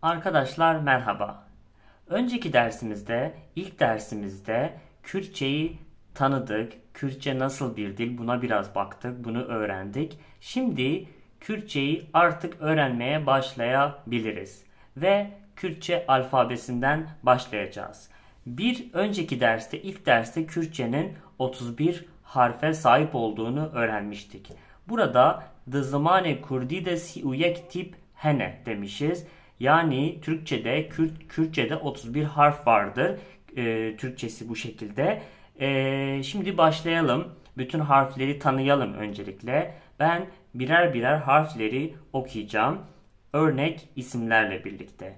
Arkadaşlar merhaba. Önceki dersimizde, ilk dersimizde Kürtçeyi tanıdık. Kürtçe nasıl bir dil buna biraz baktık, bunu öğrendik. Şimdi Kürtçeyi artık öğrenmeye başlayabiliriz. Ve Kürtçe alfabesinden başlayacağız. Bir önceki derste, ilk derste Kürtçenin 31 harfe sahip olduğunu öğrenmiştik. Burada The Zamane Kurdi de Siyuyek tip hene demişiz. Yani Kürtçe'de 31 harf vardır. Türkçesi bu şekilde. Şimdi başlayalım. Bütün harfleri tanıyalım öncelikle. Ben birer birer harfleri okuyacağım. Örnek isimlerle birlikte.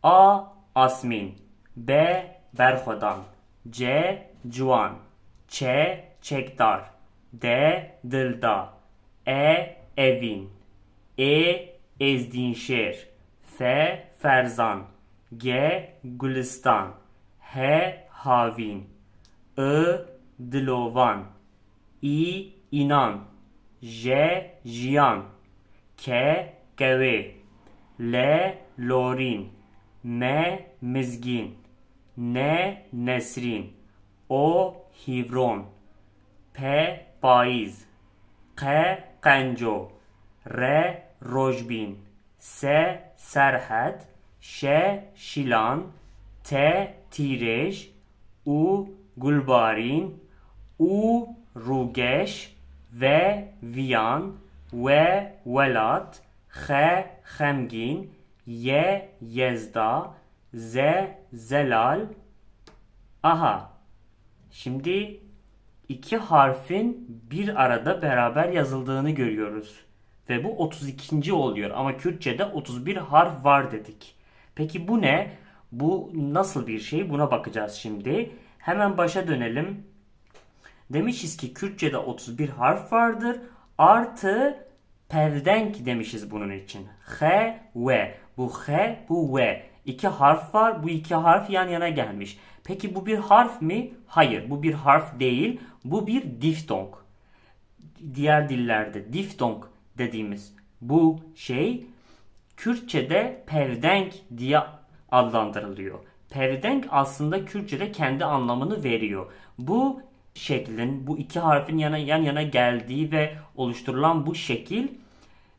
A. Asmin, B. Berhodan, C. Cuan, Ç. Çekdar, D. Dılda, E. Evin, E. Ezdinşer, F. Ferzan, G. Gülistan, H. Havin, I. Dilovan, İ. İnan, J. Jiyan, K. Keve, L. Lorin, M. Mizgin, N. Nesrin, O. Hivron, P. Paiz, K. Qenco, R. Rojbin, S. Serhed, Ş. Şilan, T. Tirej, U. Gulbarin, U. Rugeş, V. Viyan, V. Velat, H. Xemgin, Y. Yezda, Z. Zelal. Aha. Şimdi iki harfin bir arada beraber yazıldığını görüyoruz. Ve bu 32. oluyor ama Kürtçe'de 31 harf var dedik. Peki bu ne? Bu nasıl bir şey? Buna bakacağız şimdi. Hemen başa dönelim. Demişiz ki Kürtçe'de 31 harf vardır. Artı pevdenk demişiz bunun için. H, V. Bu H, bu V. İki harf var. Bu iki harf yan yana gelmiş. Peki bu bir harf mi? Hayır, bu bir harf değil. Bu bir diftong. Diğer dillerde diftong dediğimiz bu şey Kürtçe'de pevdenk diye adlandırılıyor. Pevdenk aslında Kürtçe'de kendi anlamını veriyor. Bu şeklin, bu iki harfin yan yana geldiği ve oluşturulan bu şekil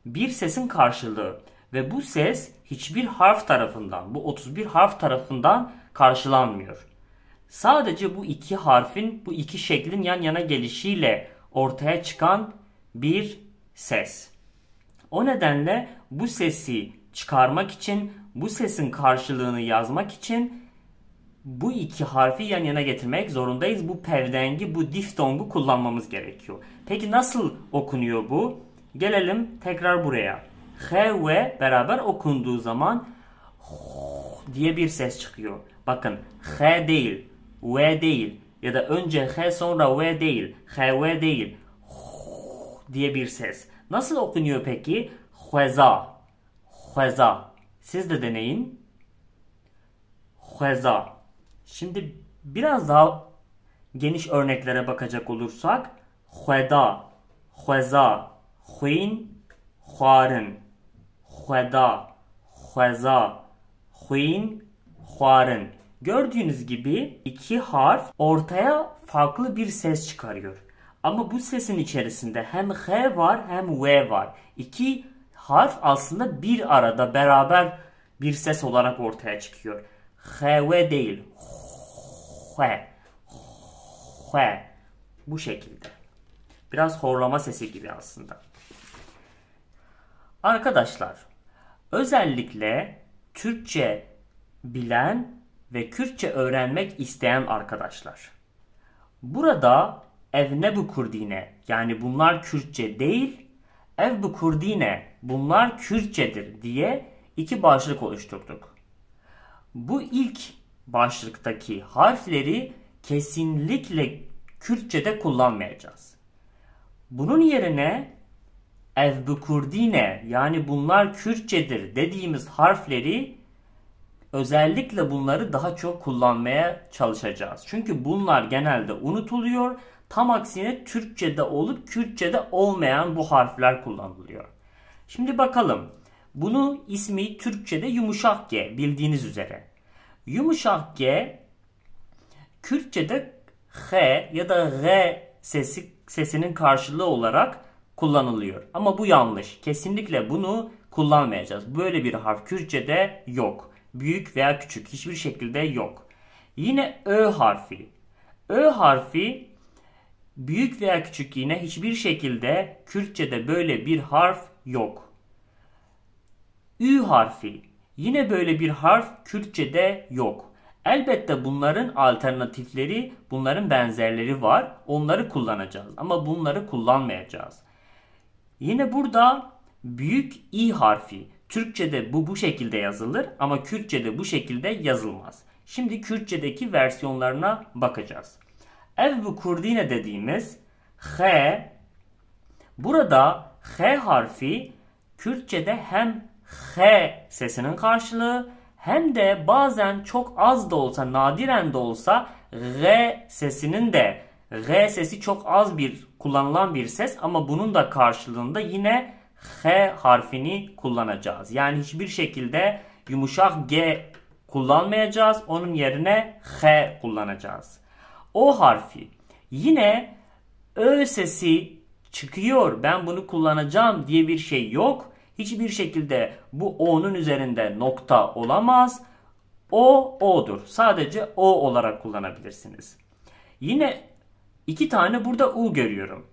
bir sesin karşılığı. Ve bu ses hiçbir harf tarafından, bu 31 harf tarafından karşılanmıyor. Sadece bu iki harfin, bu iki şeklin yan yana gelişiyle ortaya çıkan bir ses. O nedenle bu sesi çıkarmak için, bu sesin karşılığını yazmak için bu iki harfi yan yana getirmek zorundayız. Bu pevdengi, bu diftongu kullanmamız gerekiyor. Peki nasıl okunuyor bu? Gelelim tekrar buraya. H ve beraber okunduğu zaman diye bir ses çıkıyor. Bakın H değil, V değil ya da önce H sonra V değil, H V değil diye bir ses. Nasıl okunuyor peki? Hweza. Hweza. Siz de deneyin. Hweza. Şimdi biraz daha geniş örneklere bakacak olursak hweda, hweza, hwin, hwarın, hweda, hweza, hwin, hwarın. Gördüğünüz gibi iki harf ortaya farklı bir ses çıkarıyor. Ama bu sesin içerisinde hem H var hem V var. İki harf aslında bir arada beraber bir ses olarak ortaya çıkıyor. H, V değil. H. H. Bu şekilde. Biraz horlama sesi gibi aslında. Arkadaşlar, özellikle Türkçe bilen ve Kürtçe öğrenmek isteyen arkadaşlar. Burada Evnebu Kurdine, yani bunlar Kürtçe değil, Evbu Kurdine, bunlar Kürtçedir diye iki başlık oluşturduk. Bu ilk başlıktaki harfleri kesinlikle Kürtçe'de kullanmayacağız. Bunun yerine Evbu Kurdine, yani bunlar Kürtçedir dediğimiz harfleri özellikle bunları daha çok kullanmaya çalışacağız. Çünkü bunlar genelde unutuluyor. Tam aksine Türkçe'de olup Kürtçe'de olmayan bu harfler kullanılıyor. Şimdi bakalım. Bunu ismi Türkçe'de yumuşak G bildiğiniz üzere. Yumuşak G Kürtçe'de H ya da R sesinin karşılığı olarak kullanılıyor. Ama bu yanlış. Kesinlikle bunu kullanmayacağız. Böyle bir harf Kürtçe'de yok. Büyük veya küçük hiçbir şekilde yok. Yine Ö harfi. Ö harfi büyük veya küçük yine hiçbir şekilde Kürtçe'de böyle bir harf yok. Ü harfi. Yine böyle bir harf Kürtçe'de yok. Elbette bunların alternatifleri, bunların benzerleri var. Onları kullanacağız ama bunları kullanmayacağız. Yine burada büyük İ harfi. Türkçe'de bu şekilde yazılır ama Kürtçe'de bu şekilde yazılmaz. Şimdi Kürtçedeki versiyonlarına bakacağız. Ev-i Kurdine dediğimiz H, burada H harfi Kürtçe'de hem H sesinin karşılığı hem de bazen çok az da olsa, nadiren de olsa R sesinin de, R sesi çok az bir kullanılan bir ses ama bunun da karşılığında yine H harfini kullanacağız. Yani hiçbir şekilde yumuşak G kullanmayacağız. Onun yerine H kullanacağız. O harfi. Yine Ö sesi çıkıyor. Ben bunu kullanacağım diye bir şey yok. Hiçbir şekilde bu O'nun üzerinde nokta olamaz. O, O'dur. Sadece O olarak kullanabilirsiniz. Yine iki tane burada U görüyorum.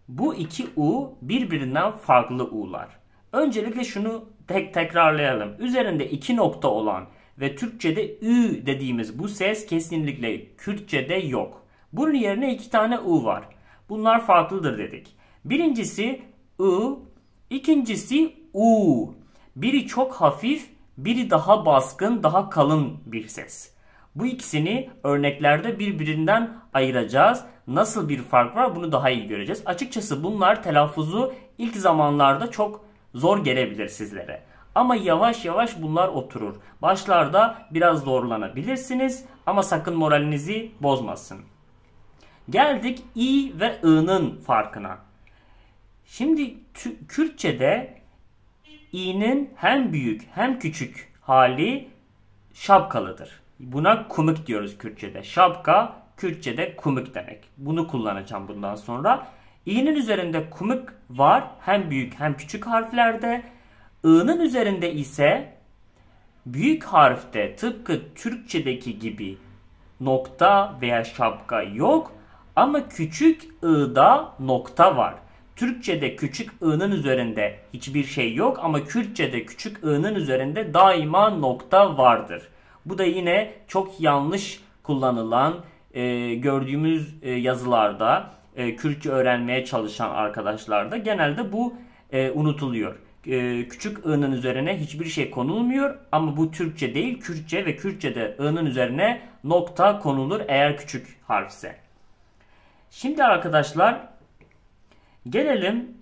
Bu iki U birbirinden farklı U'lar. Öncelikle şunu tekrarlayalım. Üzerinde iki nokta olan ve Türkçe'de Ü dediğimiz bu ses kesinlikle Kürtçe'de yok. Bunun yerine iki tane U var. Bunlar farklıdır dedik. Birincisi I, ikincisi U. Biri çok hafif, biri daha baskın, daha kalın bir ses. Bu ikisini örneklerde birbirinden ayıracağız. Nasıl bir fark var bunu daha iyi göreceğiz. Açıkçası bunlar telaffuzu ilk zamanlarda çok zor gelebilir sizlere. Ama yavaş yavaş bunlar oturur. Başlarda biraz zorlanabilirsiniz ama sakın moralinizi bozmasın. Geldik İ ve I'nın farkına. Şimdi Kürtçe'de İ'nin hem büyük hem küçük hali şapkalıdır. Buna kumuk diyoruz Kürtçe'de. Şapka Kürtçe'de kumuk demek. Bunu kullanacağım bundan sonra. İ'nin üzerinde kumuk var hem büyük hem küçük harflerde. I'nın üzerinde ise büyük harfte tıpkı Türkçedeki gibi nokta veya şapka yok ama küçük I'da nokta var. Türkçe'de küçük I'nın üzerinde hiçbir şey yok ama Kürtçe'de küçük I'nın üzerinde daima nokta vardır. Bu da yine çok yanlış kullanılan gördüğümüz yazılarda Kürtçe öğrenmeye çalışan arkadaşlarda genelde bu unutuluyor. Küçük I'nın üzerine hiçbir şey konulmuyor ama bu Türkçe değil Kürtçe ve Kürtçe'de I'nın üzerine nokta konulur eğer küçük harfse. Şimdi arkadaşlar gelelim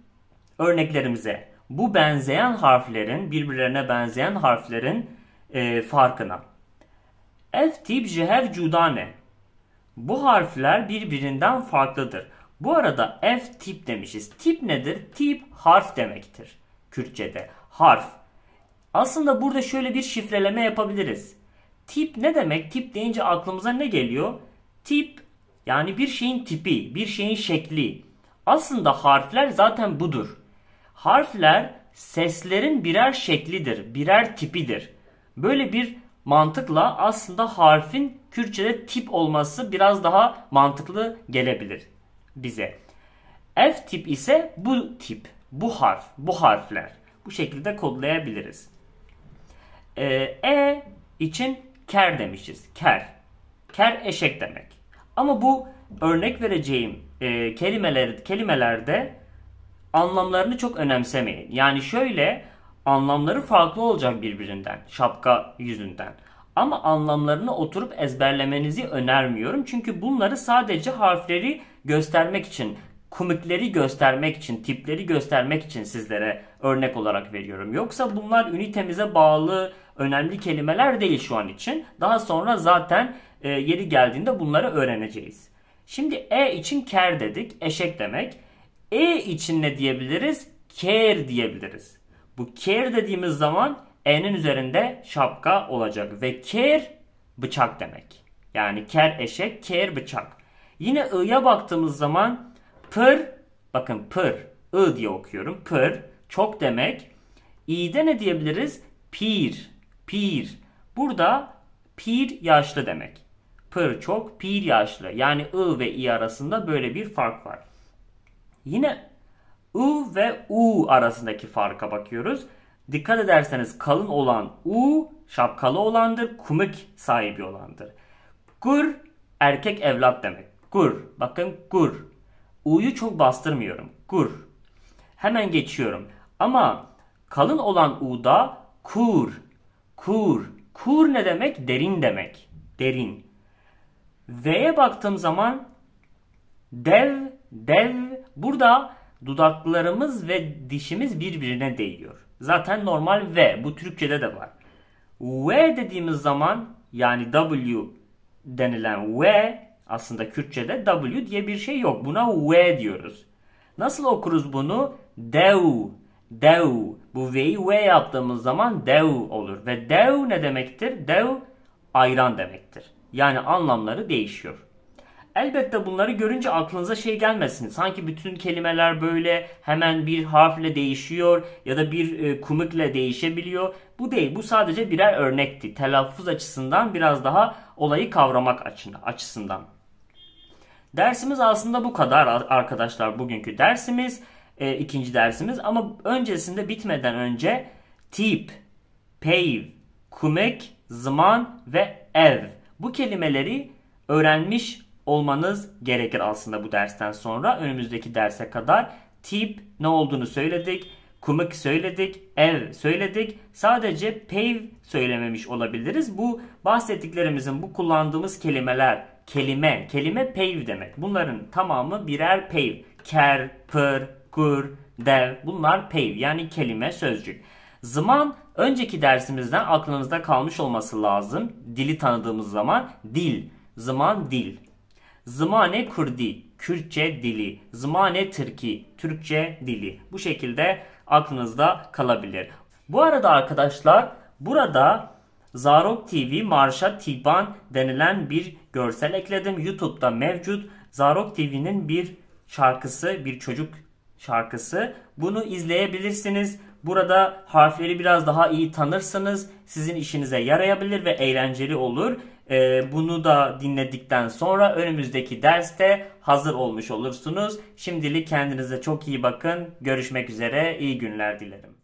örneklerimize. Bu benzeyen harflerin, birbirlerine benzeyen harflerin farkına. Ev tip jehev cudane. Bu harfler birbirinden farklıdır. Bu arada F tip demişiz. Tip nedir? Tip harf demektir. Kürtçe'de harf. Aslında burada şöyle bir şifreleme yapabiliriz. Tip ne demek? Tip deyince aklımıza ne geliyor? Tip yani bir şeyin tipi, bir şeyin şekli. Aslında harfler zaten budur. Harfler seslerin birer şeklidir, birer tipidir. Böyle bir mantıkla aslında harfin Kürtçe'de tip olması biraz daha mantıklı gelebilir bize. F tip ise bu tip, bu harf, bu harfler. Bu şekilde kodlayabiliriz. E için ker demişiz. Ker. Ker eşek demek. Ama bu örnek vereceğim kelimelerde anlamlarını çok önemsemeyin. Yani şöyle anlamları farklı olacak birbirinden. Şapka yüzünden. Ama anlamlarını oturup ezberlemenizi önermiyorum. Çünkü bunları sadece harfleri göstermek için, komikleri göstermek için, tipleri göstermek için sizlere örnek olarak veriyorum. Yoksa bunlar ünitemize bağlı önemli kelimeler değil şu an için. Daha sonra zaten yeri geldiğinde bunları öğreneceğiz. Şimdi E için ker dedik, eşek demek. E için ne diyebiliriz? Ker diyebiliriz. Bu care dediğimiz zaman E'nin üzerinde şapka olacak. Ve care bıçak demek. Yani ker eşek, care bıçak. Yine I'ya baktığımız zaman pır, bakın pır, I diye okuyorum. Pır, çok demek. İ'de ne diyebiliriz? Pir, pir. Burada pir yaşlı demek. Pır çok, pir yaşlı. Yani I ve I arasında böyle bir fark var. Yine I ve U arasındaki farka bakıyoruz. Dikkat ederseniz kalın olan U şapkalı olandır, kumik sahibi olandır. Gur erkek evlat demek. Gur. Bakın gur. U'yu çok bastırmıyorum. Gur. Hemen geçiyorum. Ama kalın olan U'da kur. Kur. Kur ne demek? Derin demek. Derin. V'ye baktığım zaman dev, dev. Burada dudaklarımız ve dişimiz birbirine değiyor. Zaten normal V. Bu Türkçe'de de var. V dediğimiz zaman yani W denilen V aslında Kürtçe'de W diye bir şey yok. Buna V diyoruz. Nasıl okuruz bunu? Dev. Dev. Bu V'yi V yaptığımız zaman dev olur. Ve dev ne demektir? Dev ayran demektir. Yani anlamları değişiyor. Elbette bunları görünce aklınıza şey gelmesin. Sanki bütün kelimeler böyle hemen bir harfle değişiyor ya da bir kumikle değişebiliyor. Bu değil. Bu sadece birer örnekti. Telaffuz açısından biraz daha olayı kavramak açısından. Dersimiz aslında bu kadar arkadaşlar. Bugünkü dersimiz, ikinci dersimiz. Ama öncesinde bitmeden önce tip, peyv, kumik, zaman ve ev. Bu kelimeleri öğrenmiş olmanız gerekir aslında bu dersten sonra. Önümüzdeki derse kadar tip ne olduğunu söyledik. Kumik söyledik. Ev söyledik. Sadece peyv söylememiş olabiliriz. Bu bahsettiklerimizin, bu kullandığımız kelimeler, kelime peyv demek. Bunların tamamı birer peyv. Ker, pır, gur, dev. Bunlar peyv yani kelime, sözcük. Zaman önceki dersimizden aklınızda kalmış olması lazım. Dili tanıdığımız zaman dil. Zaman dil. Zımane Kurdi, Kürtçe dili. Zımane Türki, Türkçe dili. Bu şekilde aklınızda kalabilir. Bu arada arkadaşlar burada Zarok TV Marşa Tiban denilen bir görsel ekledim. YouTube'da mevcut. Zarok TV'nin bir şarkısı, bir çocuk şarkısı. Bunu izleyebilirsiniz. Burada harfleri biraz daha iyi tanırsınız. Sizin işinize yarayabilir ve eğlenceli olur. Bunu da dinledikten sonra önümüzdeki derste hazır olmuş olursunuz. Şimdilik kendinize çok iyi bakın. Görüşmek üzere. İyi günler dilerim.